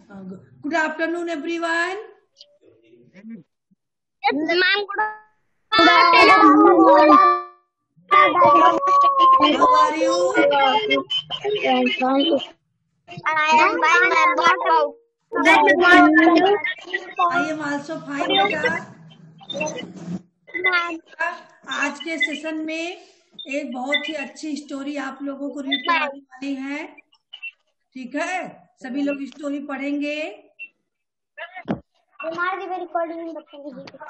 Good afternoon, everyone. Yes, ma'am. How are you? I am fine, ma'am. What about? I am also fine, बेटा. Ma'am. आज के session में एक बहुत ही अच्छी स्टोरी आप लोगों को रीड कराने वाली है. ठीक है, सभी लोग स्टोरी पढ़ेंगे.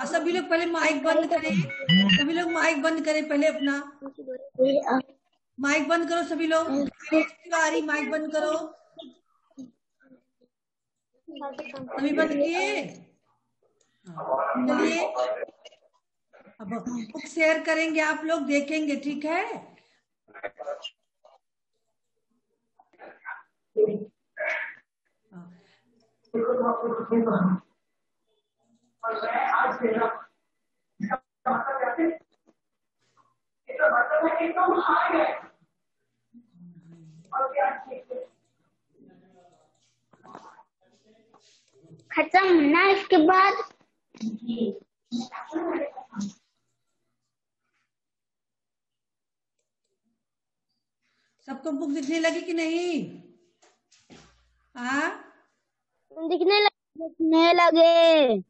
सभी लोग पहले माइक बंद करें. सभी लोग माइक बंद करें पहले अपना. माइक बंद करो सभी लोग. तिवारी माइक बंद करो. सभी बंद किए. चलिए अब बुक शेयर करेंगे, आप लोग देखेंगे. ठीक है. खत्म ना इसके बाद सबको बुक दिखने लगी कि नहीं? हाँ, दिखने लगे.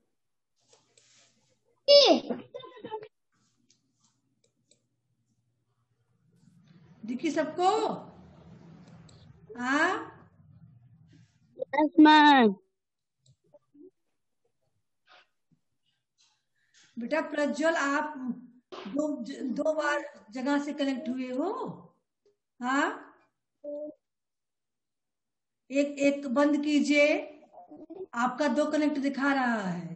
दिखी सबको? हाँ, यस मैम. बेटा प्रज्वल, आप दो बार जगह से कनेक्ट हुए हो. हाँ, एक बंद कीजिए. आपका 2 कनेक्ट दिखा रहा है.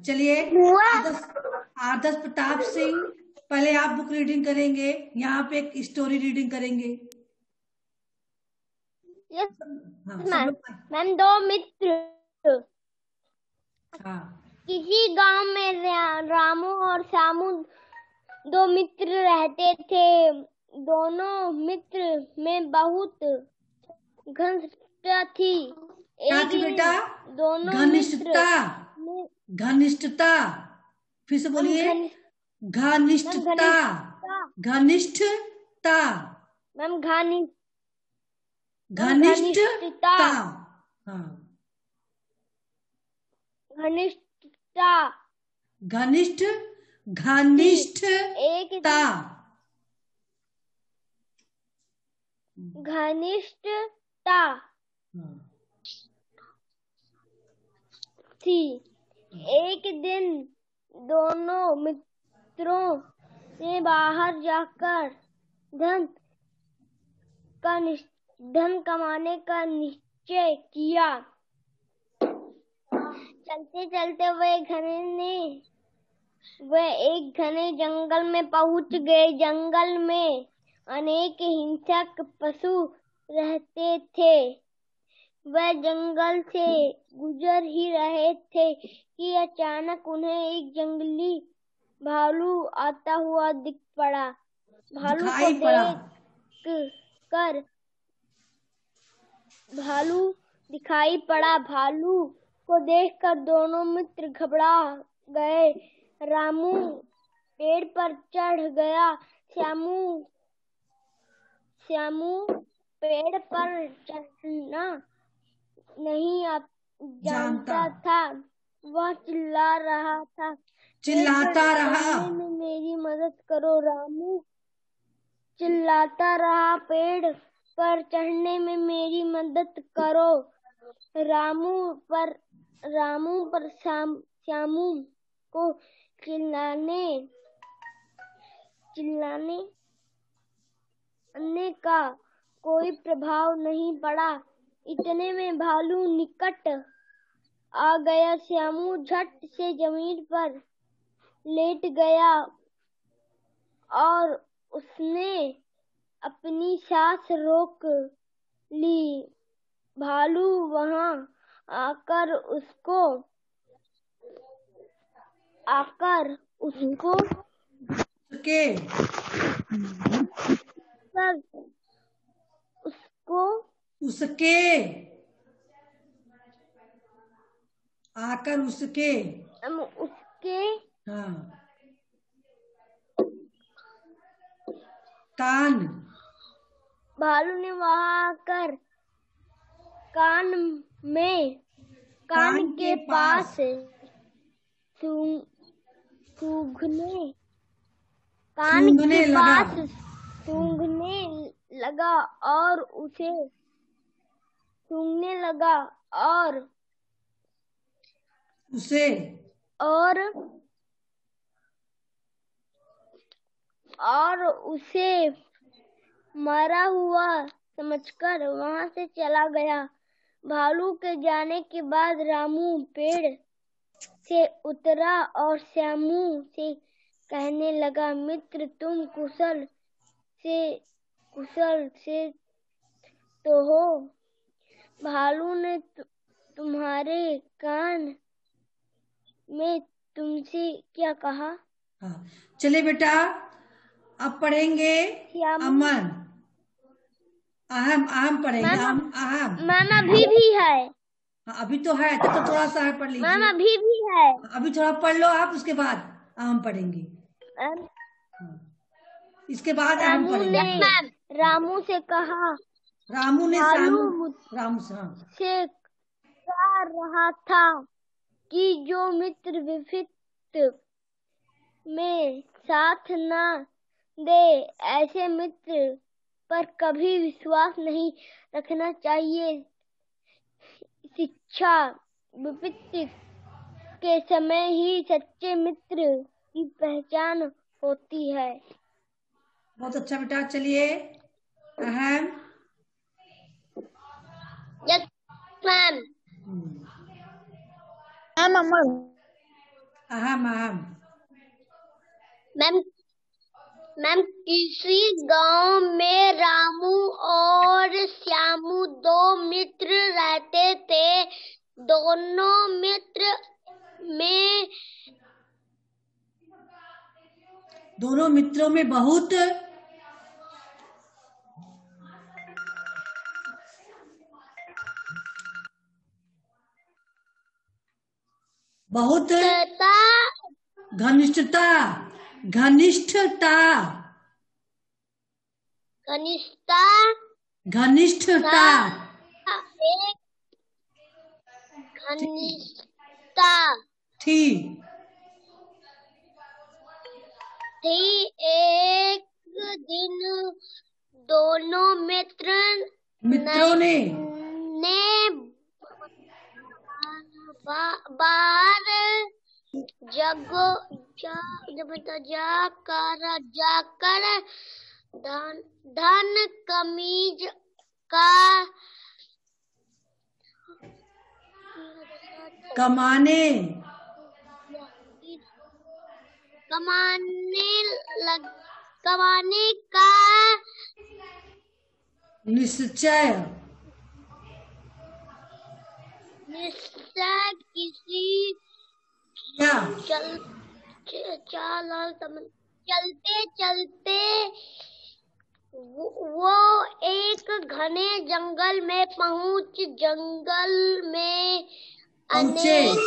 चलिए, आदर्श प्रताप सिंह, पहले आप बुक रीडिंग करेंगे. यहाँ पे एक स्टोरी रीडिंग करेंगे. यस हाँ, मैम. मैम, 2 मित्र. हाँ, किसी गांव में रामू और श्यामू 2 मित्र रहते थे. दोनों मित्र में बहुत घनिष्ठता थी. क्या थी बेटा? दोनों घनिष्ठता. घनिष्ठता. फिर से बोलिए. घनिष्ठता. घनिष्ठता. मैम घनिष्ठता. हाँ, घनिष्ठता. घनिष्ठ. घनिष्ठता. घनिष्ठता थी. एक दिन दोनों मित्रों ने बाहर जाकर धन कमाने का निश्चय किया. चलते चलते वे एक घने जंगल में पहुंच गए. जंगल में अनेक हिंसक पशु रहते थे. वह जंगल से गुजर ही रहे थे कि अचानक उन्हें एक जंगली भालू आता हुआ दिख पड़ा. भालू दिखाई पड़ा. भालू को देखकर दोनों मित्र घबरा गए. रामू पेड़ पर चढ़ गया. श्यामू पेड़ पर चढ़ना नहीं जानता था. वह चिल्लाता रहा. में मेरी मदद करो. रामू चिल्लाता रहा, पेड़ पर चढ़ने में मेरी मदद करो. रामू पर श्यामू को चिल्लाने का कोई प्रभाव नहीं पड़ा. इतने में भालू निकट आ गया. श्यामू झट से जमीन पर लेट गया और उसने अपनी सांस रोक ली. भालू वहां आकर उसको के सब उसको उसके आकर उसके हाँ कान भालू ने वहां आकर कान के पास सूंघने लगा और उसे मरा हुआ समझकर वहां से चला गया। भालू के जाने के बाद रामू पेड़ से उतरा और श्यामू से कहने लगा, मित्र तुम कुशल से तो हो। भालू ने तुम्हारे कान में तुमसे क्या कहा? हाँ चले बेटा, अब पढ़ेंगे अमन। अहम पढ़ेंगे। अहम मैम अभी भी है। हाँ अभी तो है, तो थोड़ा सा है, पढ़ लीजिए। मैम अभी भी है। अभी थोड़ा पढ़ लो आप, उसके बाद अहम पढ़ेंगे। इसके बाद अहम पढ़ेंगे। रामू से कहा, रामू ने रामू से कह रहा था कि जो मित्र विपत्ति में साथ न दे, ऐसे मित्र पर कभी विश्वास नहीं रखना चाहिए। शिक्षा विपत्ति के समय ही सच्चे मित्र की पहचान होती है। बहुत अच्छा बेटा, चलिए अहम। Yes ma'am. अहम मैम किसी गांव में रामू और श्यामू दो मित्र रहते थे। दोनों मित्रों में बहुत घनिष्ठता थी। एक दिन दोनों मित्रों ने बाहर जाकर धन कमीज कमाने का निश्चय किसी चलते वो एक घने जंगल में जंगल में अनेक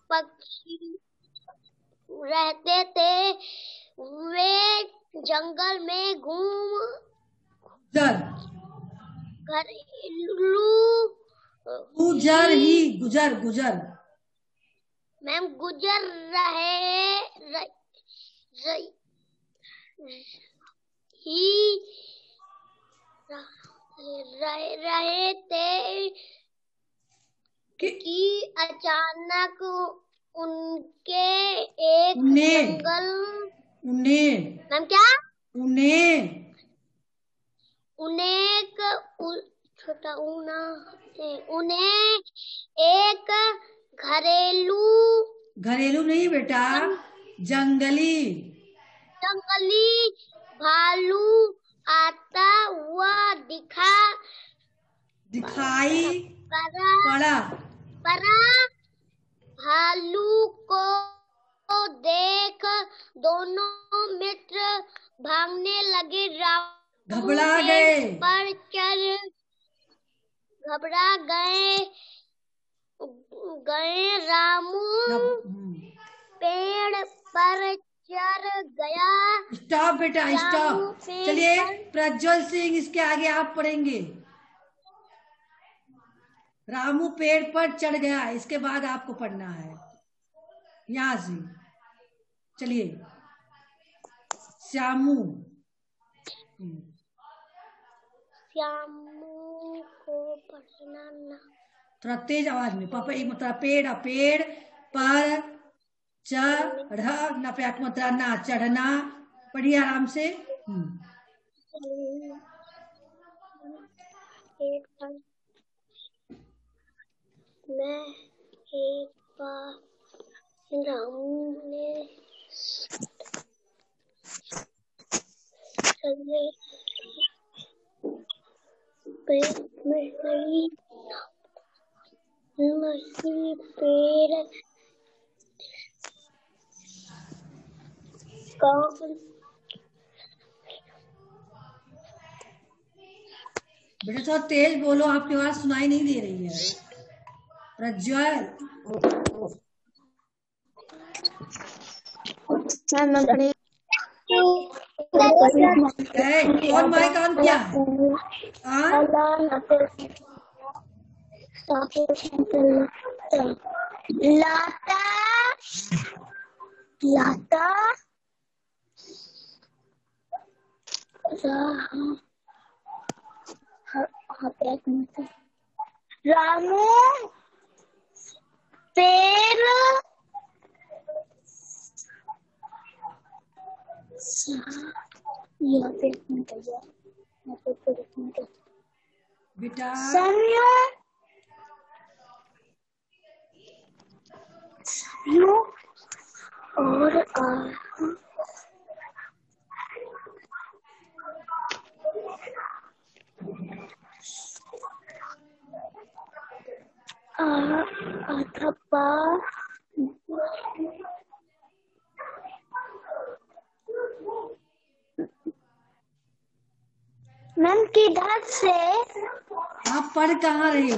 पक्षी रहते थे। वे जंगल में गुजर रहे थे कि अचानक उनके एक जंगल उन्हें एक घरेलू नहीं बेटा, जंगली भालू आता हुआ दिखाई पड़ा। भालू को देख दोनों मित्र भागने लगे। रामू घबरा पेड़ गए। पर चढ़ घबरा गए। रामू पेड़ पर चढ़ गया। स्टॉप बेटा, रामू स्टॉप। पेड़ चलिए पर प्रज्वल सिंह, इसके आगे आप पढ़ेंगे। रामू पेड़ पर चढ़ गया, इसके बाद आपको पढ़ना है यहां से। चलिए श्यामू। श्यामू को पढ़ना ना। थोड़ा तेज आवाज में। पापा एक मात्रा पेड़, पेड़ पर चढ़ ना पे एक मात्रा ना, चढ़ना। पढ़िए आराम से। मैं एक बार रामू ने पेड़ बेटा थोड़ा तेज बोलो, आपकी आवाज सुनाई नहीं दे रही है। प्रज्वल कौन माइक ऑन किया है? लाता रामू पेड़ यहाँ पे बेटा और अथवा मैम किधर से आप पढ़ कहाँ रहे हो?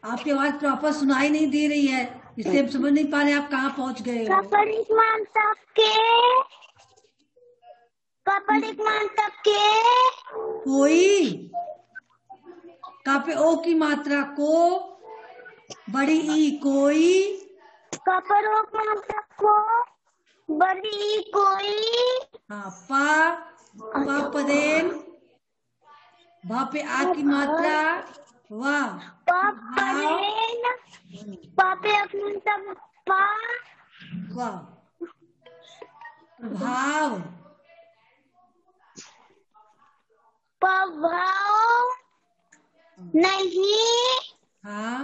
आपकी आवाज प्रॉपर सुनाई नहीं दे रही है, इसलिए हम समझ नहीं पा रहे आप कहाँ पहुँच गए हो। कपड़िक मांतक के कोई का पे ओ की मात्रा को, बड़ी ई कोई। कपड़ों मांतक को बड़ी ई कोई। हाँ पा पदेन भा पे आ की मात्रा वाह। पापे अपने सब पा वाह। प्रभाव प्रभाव नहीं। हाँ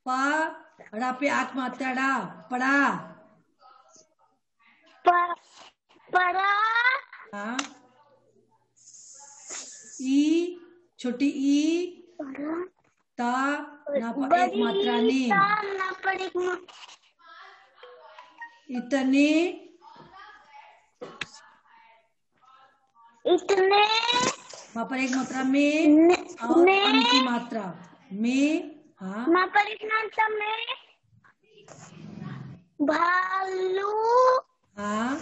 पा रा पे आक मात्रा डा पड़ा। पड़ा हाँ ई छोटी ई ता ना पा एक मात्रा ने। इतने वहाँ पर एक मात्रा में और अन की मात्रा में। हाँ वहाँ पर एक मात्रा में भालू। हाँ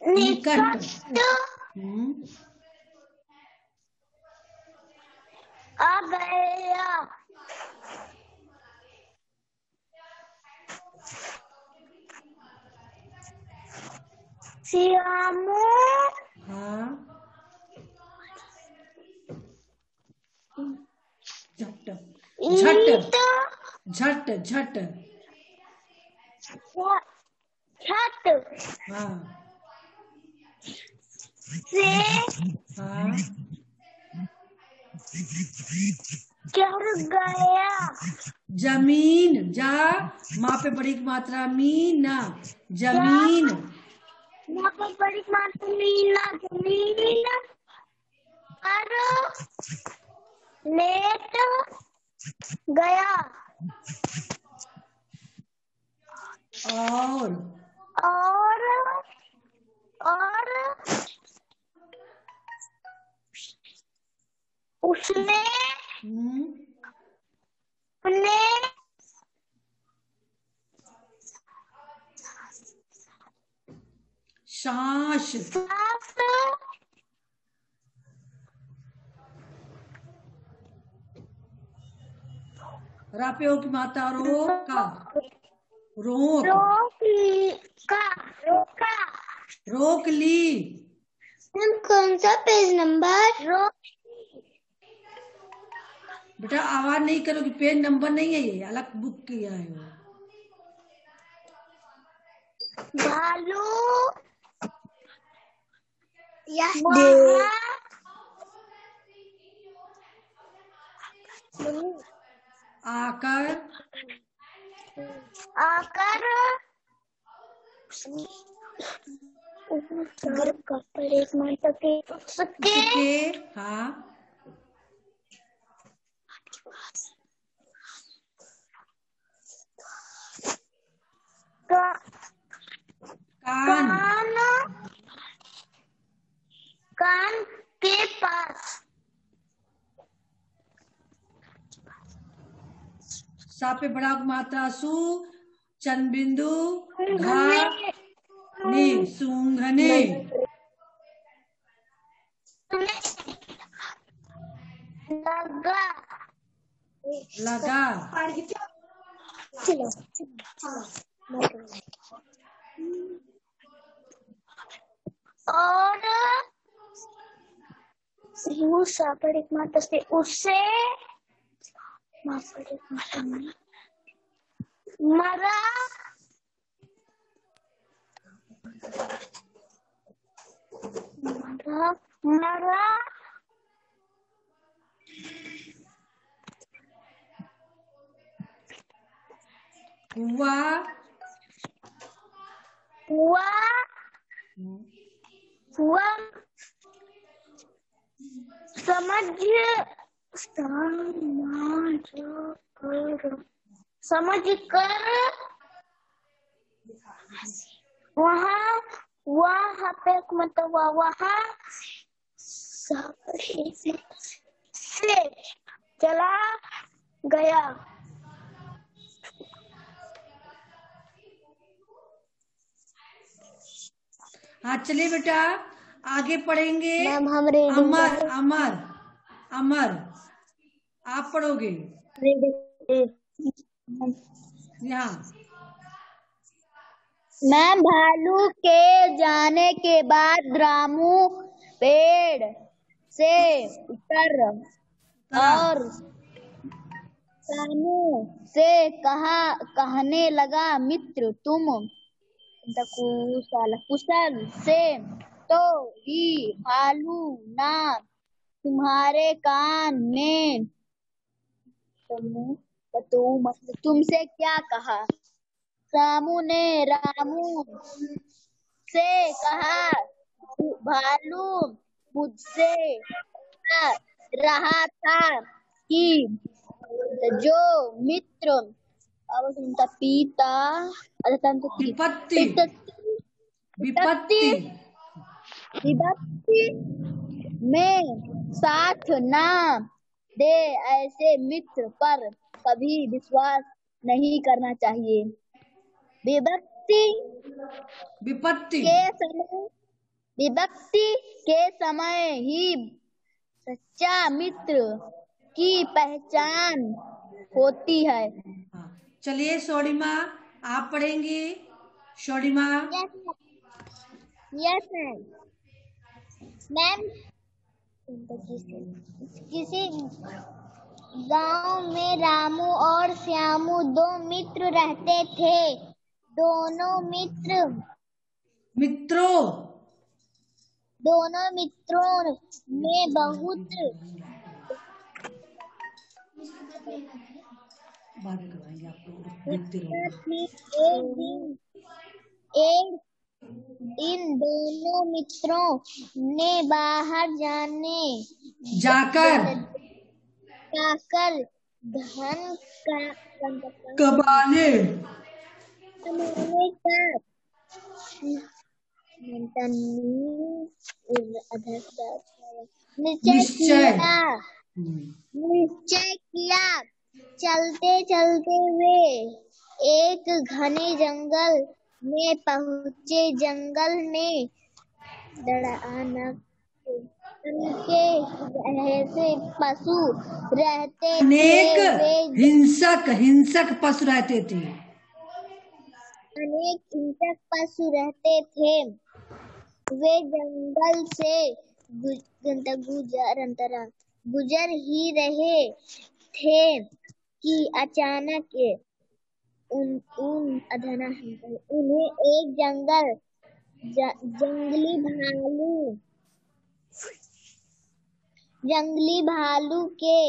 निकट आ गया। श्यामू हाँ झट झट झट झट छत हाँ से हाँ चढ़ गया। जमीन जा माँ पे बड़ी मात्रा मीना जमीन। वहाँ पर बड़ी मात्रा मीना जमीन लेट गया और उसने अपने सांस रापेओ की माता रोका रोक ली। कौन सा पेज नंबर? बेटा आवाज नहीं करोगी, पेज नंबर नहीं है, ये अलग बुक किया है वो। भालू आकर एक मिनट उसके हाँ कान के पास सा पे बड़ा मात्रा सु चंद बिंदु घा नी सूंघने लगा और एक मात्रा से उससे मरा हुआ समझ कर वहाँ पे मतलब वहाँ से चला गया। हाँ चलिए बेटा आगे पढ़ेंगे। मैम हम अमर अमर अमर आप पढ़ोगे यहाँ। मैम भालू के जाने के बाद रामू पेड़ से उतर और रामू से कहने लगा, मित्र तुम कुशल से तो ही भालू ना तुम्हारे कान में तुमसे क्या कहा? रामू ने रामू से कहा, भालू मुझसे कह रहा था कि जो मित्र विपत्ति में साथ ना दे, ऐसे मित्र पर कभी विश्वास नहीं करना चाहिए। विपत्ति के समय ही सच्चा मित्र की पहचान होती है। चलिए सोडिमा आप पढ़ेंगी। सोडिमा। Yes ma'am. किसी गांव में रामू और श्यामू दो मित्र रहते थे। दोनों मित्रों में बहुत इन दोनों मित्रों ने बाहर जाकर धन कमाने का निश्चय किया। चलते चलते वे एक घने जंगल में पहुंचे। जंगल में के ऐसे पशु रहते अनेक थे। हिंसक पशु रहते थे। अनेक हिंसक पशु रहते थे। वे जंगल से गुजर ही रहे थे कि अचानक उन्हें एक जंगली भालू के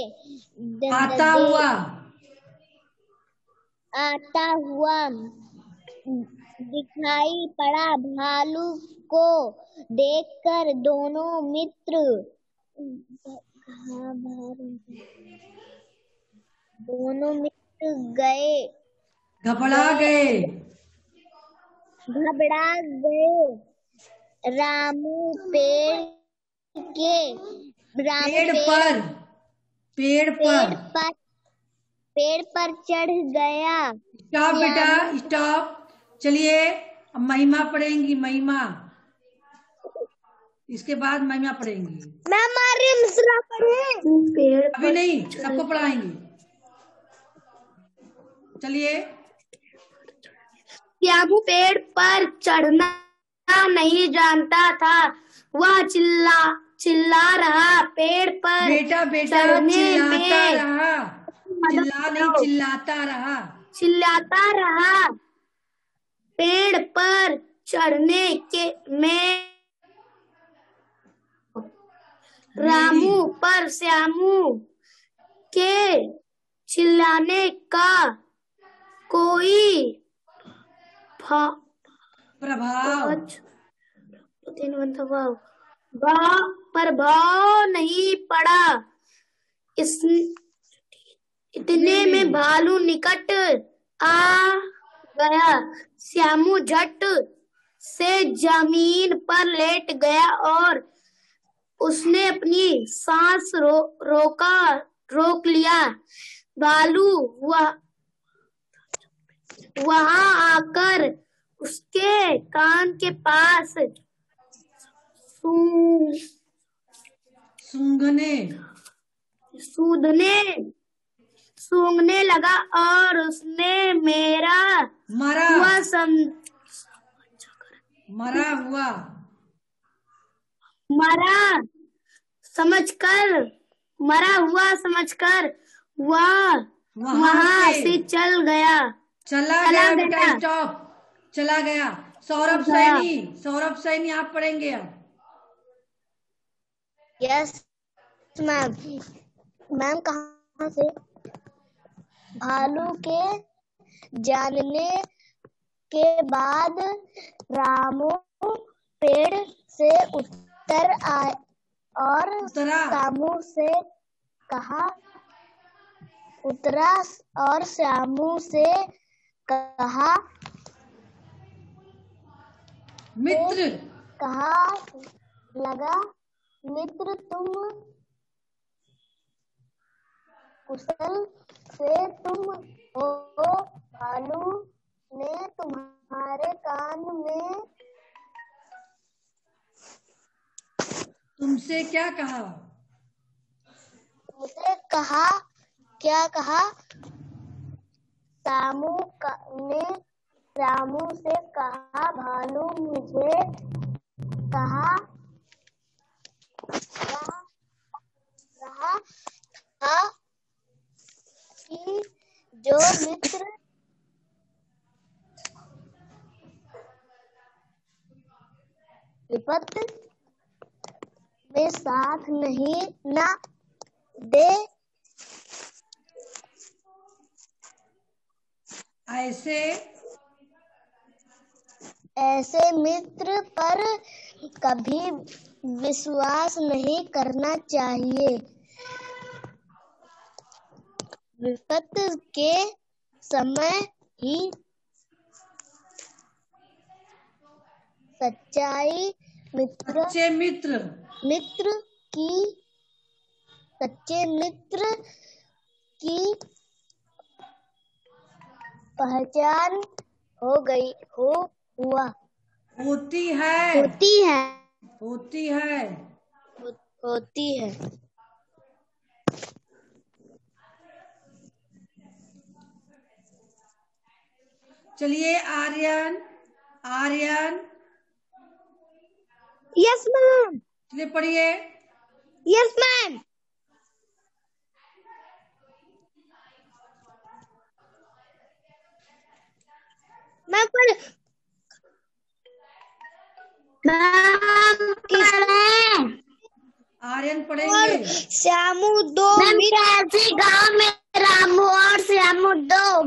आता हुआ दिखाई पड़ा। भालू को देखकर दोनों मित्र घबरा गए। रामू पेड़ पर चढ़ गया। स्टॉप बेटा, स्टॉप। चलिए अब महिमा पढ़ेंगी। महिमा, इसके बाद महिमा पढ़ेंगी। अभी नहीं, सबको पढ़ाएंगे। चलिए। श्यामू पेड़ पर चढ़ना नहीं जानता था। वह चिल्ला रहा। पेड़ पर बेटा चिल्लाता रहा। पेड़ पर चढ़ने में रामू पर श्यामू के चिल्लाने का कोई प्रभाव नहीं पड़ा। इतने में भालू निकट आ गया। श्यामू झट से जमीन पर लेट गया और उसने अपनी सांस रोक लिया। भालू वहां आकर उसके कान के पास सूंघने लगा और उसने मरा हुआ समझकर वह वहां से चला गया। स्टॉप। चला गया। सौरभ सैनी आप पढ़ेंगे अब। Yes ma'am. मैम कहाँ से? भालू के जानने के बाद रामू पेड़ से उतर आए और श्यामू से कहा मित्र तुम कुशल से तुम हो? भालू ने तुम्हारे कान में तुमसे क्या कहा? मुझे क्या कहा? रामू से कहा। भालू मुझे कहा था कि जो मित्र विपत्ति में साथ नहीं ना दे, ऐसे मित्र पर कभी विश्वास नहीं करना चाहिए। विपत के समय ही सच्चे मित्र की पहचान होती है। चलिए आर्यन। Yes ma'am. चलिए पढ़िए। Yes ma'am. आर्यन पढ़ेंगे। श्यामू दो मित्र गांव में रामू और श्यामू दो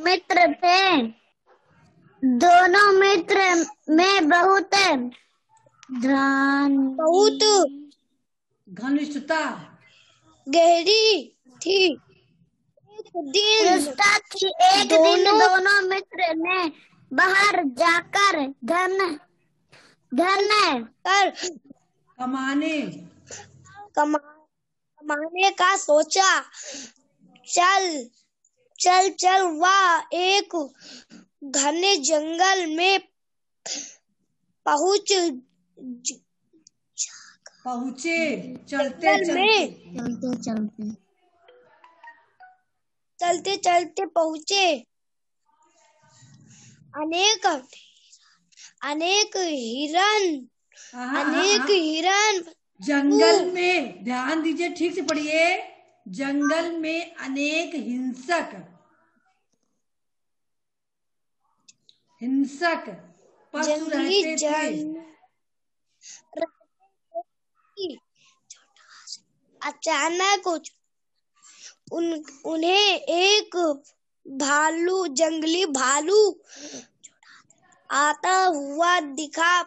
मित्र थे। दोनों मित्र में बहुत घनिष्ठता गहरी थी। एक दिन दोनों मित्र ने बाहर जाकर धन कमाने का सोचा। चल वह एक घने जंगल में चलते पहुंचे। अनेक हिरन जंगल में, ध्यान दीजिए, ठीक से पढ़िए। जंगल में अनेक हिंसक पशु रहते थे। अचानक उन्हें एक जंगली भालू आता हुआ दिखा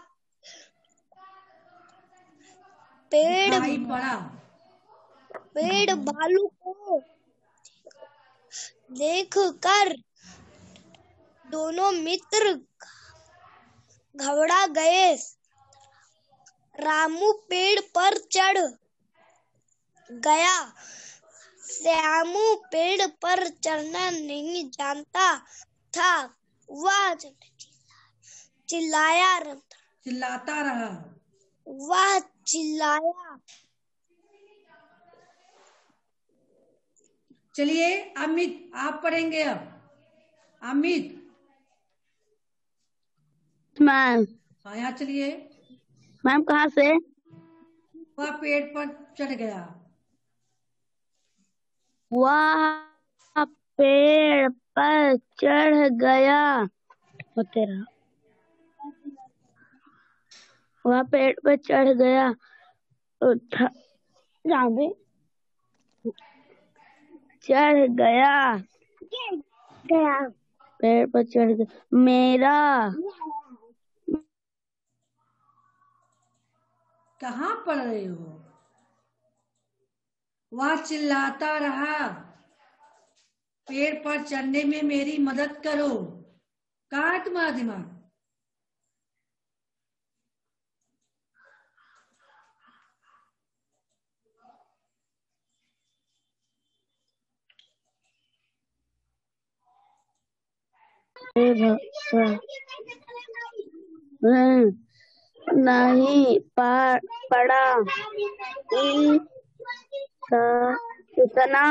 पेड़ भालू को देखकर दोनों मित्र घबरा गए। रामू पेड़ पर चढ़ गया। श्यामू पेड़ पर चढ़ना नहीं जानता था। वह चिल्लाता रहा। चलिए अमित, आप पढ़ेंगे अब। अमित। मैम। हाँ, यहाँ चलिए। मैम कहाँ से? वह पेड़ पर चढ़ गया। वह पेड़ पर चढ़ गया। वह पेड़ पर चढ़ गया। पेड़ पर चढ़ गया। मेरा कहाँ पढ़ रहे हो? वह चिल्लाता रहा, पेड़ पर चढ़ने में मेरी मदद करो। कहाँ है तुम्हारा दिमाग? नहीं पड़ा। इतना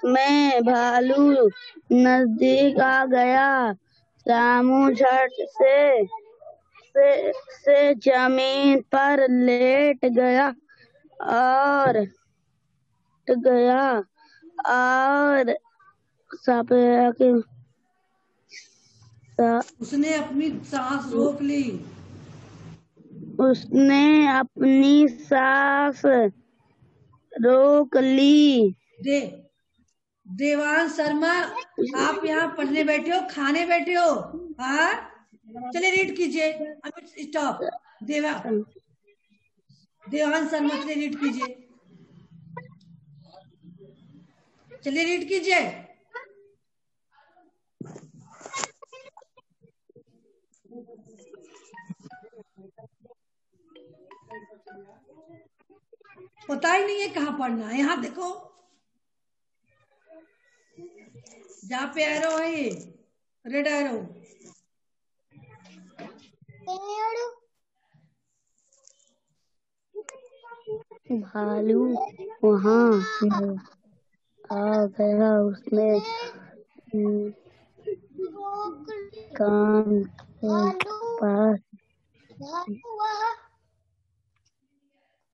मैं भालू नजदीक आ गया। श्यामू झट से जमीन पर लेट गया और उसने अपनी सांस रोक ली। देवांश शर्मा, आप यहाँ पढ़ने बैठे हो, खाने बैठे हो? हाँ, चलिए रीड कीजिए। अमित स्टॉप। देवान शर्मा चलिए रीड कीजिए। चलिए रीड कीजिए। पता ही नहीं है कहाँ पढ़ना है। यहाँ देखो जहाँ पे एरो है ये रेड एरो। भालू वहाँ आ गया, उसने कान के पास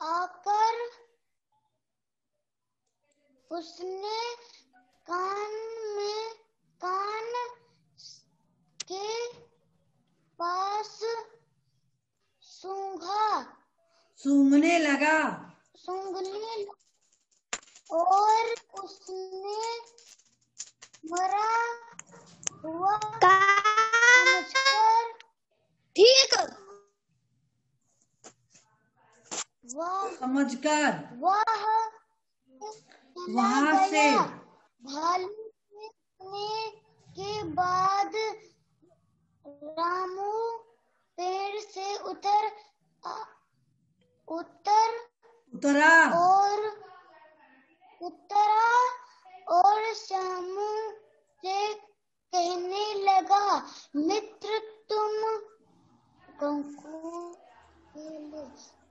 आकर उसने कान के पास सूंघने लगा और उसने मरा हुआ ठीक समझकर वहां से भालू के बाद रामू पेड़ से उतरा और श्यामू से कहने लगा, मित्र तुम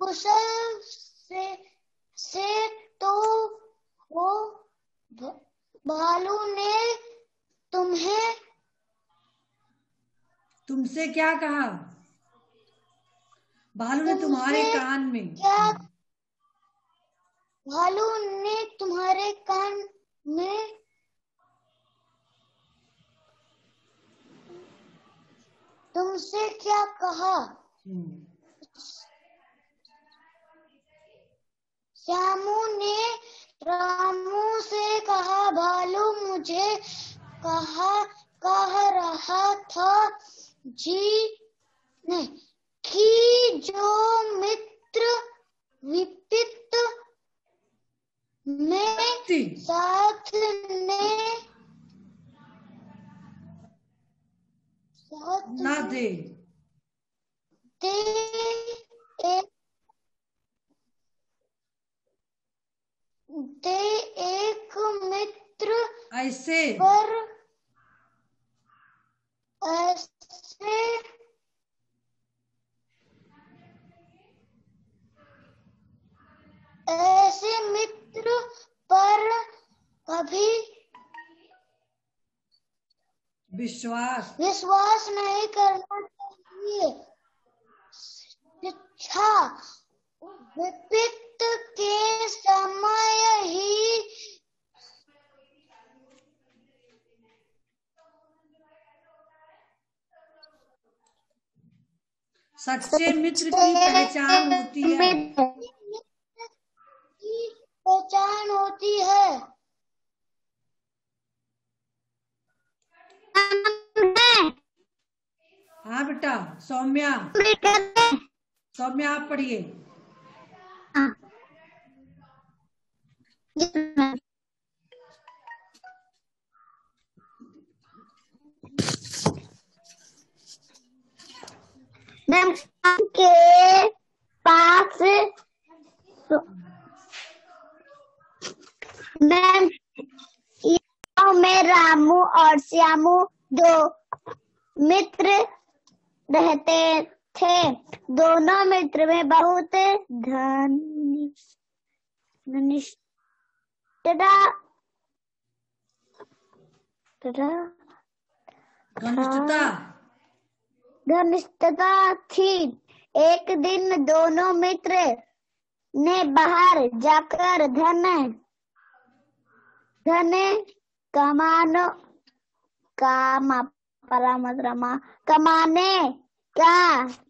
कुशल से तो हो। भालू ने तुमसे क्या कहा? भालू ने तुम्हारे कान में भालू ने तुम्हारे कान में तुमसे क्या कहा? श्यामू ने रामू से कहा, भालू मुझे कह रहा था कि जो मित्र विपत्ति में साथ ना दे एक मित्र ऐसे मित्र पर कभी विश्वास नहीं करना चाहिए। शिक्षा विपत्ति के समय ही सच्चे मित्र की पहचान होती है। हाँ बेटा सौम्या आप पढ़िए। के पास में रामू और श्यामू दो मित्र रहते थे। दोनों मित्र में बहुत घनिष्ठता थी। एक दिन दोनों मित्र ने बाहर जाकर धन कमाने का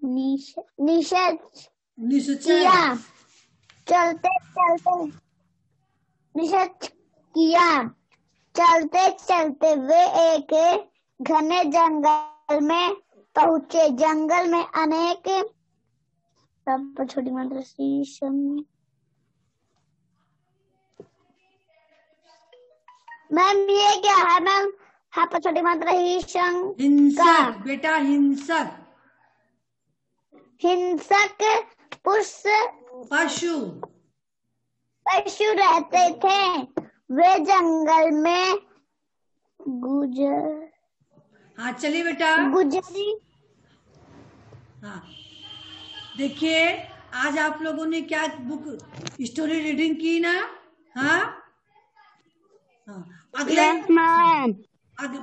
निश्चय किया। चलते वे एक घने जंगल में पहुंचे जंगल में अनेक छोटी मात्रा शीशम। मैम ये क्या है मैम? हाँ पर छोटी मात्रा हिंसक बेटा, हिंसक। हिंसक पशु पशु रहते थे। वे जंगल में हाँ चलिए बेटा। गुजरी। हाँ देखिए, आज आप लोगों ने क्या बुक स्टोरी रीडिंग की ना? हाँ हाँ। अगले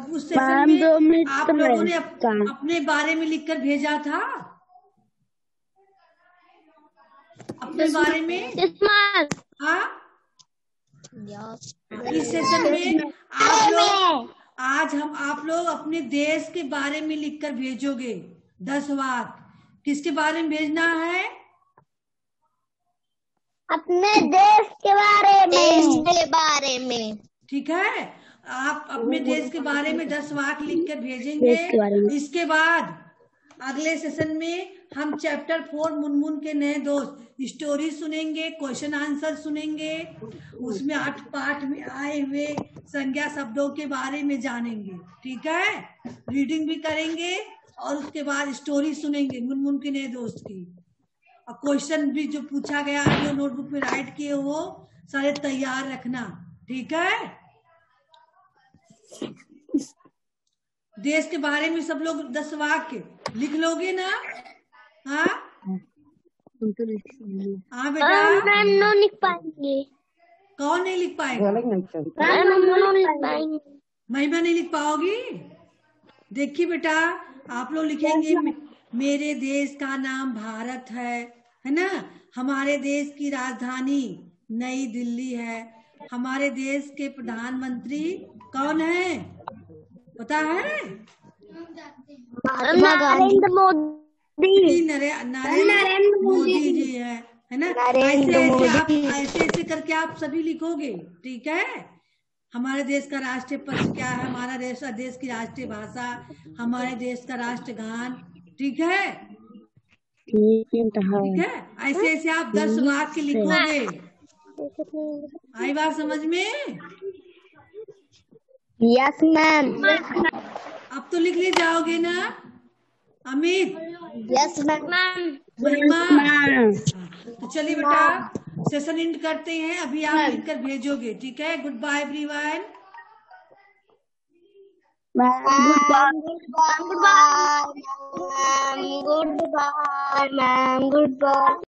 उस सेशन में आप लोगों ने अपने बारे में लिखकर भेजा था, अपने बारे में। हाँ इस सेशन में आप लोग अपने देश के बारे में लिखकर भेजोगे 10 वाक्य। किसके बारे में भेजना है? अपने देश के बारे में। ठीक है, आप अपने देश के बारे में 10 वाक्य लिखकर भेजेंगे। इसके बाद अगले सेशन में हम चैप्टर 4 मुनमुन के नए दोस्त स्टोरी सुनेंगे, क्वेश्चन आंसर सुनेंगे। उसमें 8 पाठ में आए हुए संज्ञा शब्दों के बारे में जानेंगे। ठीक है, रीडिंग भी करेंगे और उसके बाद स्टोरी सुनेंगे मुनमुन के नए दोस्त की। और क्वेश्चन भी जो पूछा गया जो नोटबुक में राइट किए हो सारे तैयार रखना। ठीक है, देश के बारे में सब लोग 10 वाक्य लिख लोगे ना? हाँ हाँ बेटा। मैम नहीं लिख पाएंगे। कौन नहीं लिख पाएगा? महिमा नहीं लिख पाओगी? देखिए बेटा, आप लोग लिखेंगे मेरे देश का नाम भारत है ना? हमारे देश की राजधानी नई दिल्ली है। हमारे देश के प्रधानमंत्री कौन है पता है? नरेंद्र मोदी जी है ना? ऐसे करके आप सभी लिखोगे। ठीक है, हमारे देश का राष्ट्रीय पशु क्या है, हमारा देश की राष्ट्रीय भाषा, हमारे देश का राष्ट्रगान। ठीक है, ठीक है, ऐसे ऐसे आप 10 वाक्य लिखोगे। आई बात समझ में? Yes ma'am. अब तो लिख ले जाओगे ना अमित? Yes ma'am. तो चलिए बेटा, सेशन एंड करते हैं। अभी आप लिखकर भेजोगे। ठीक है, goodbye everyone. Goodbye ma'am. Good bye.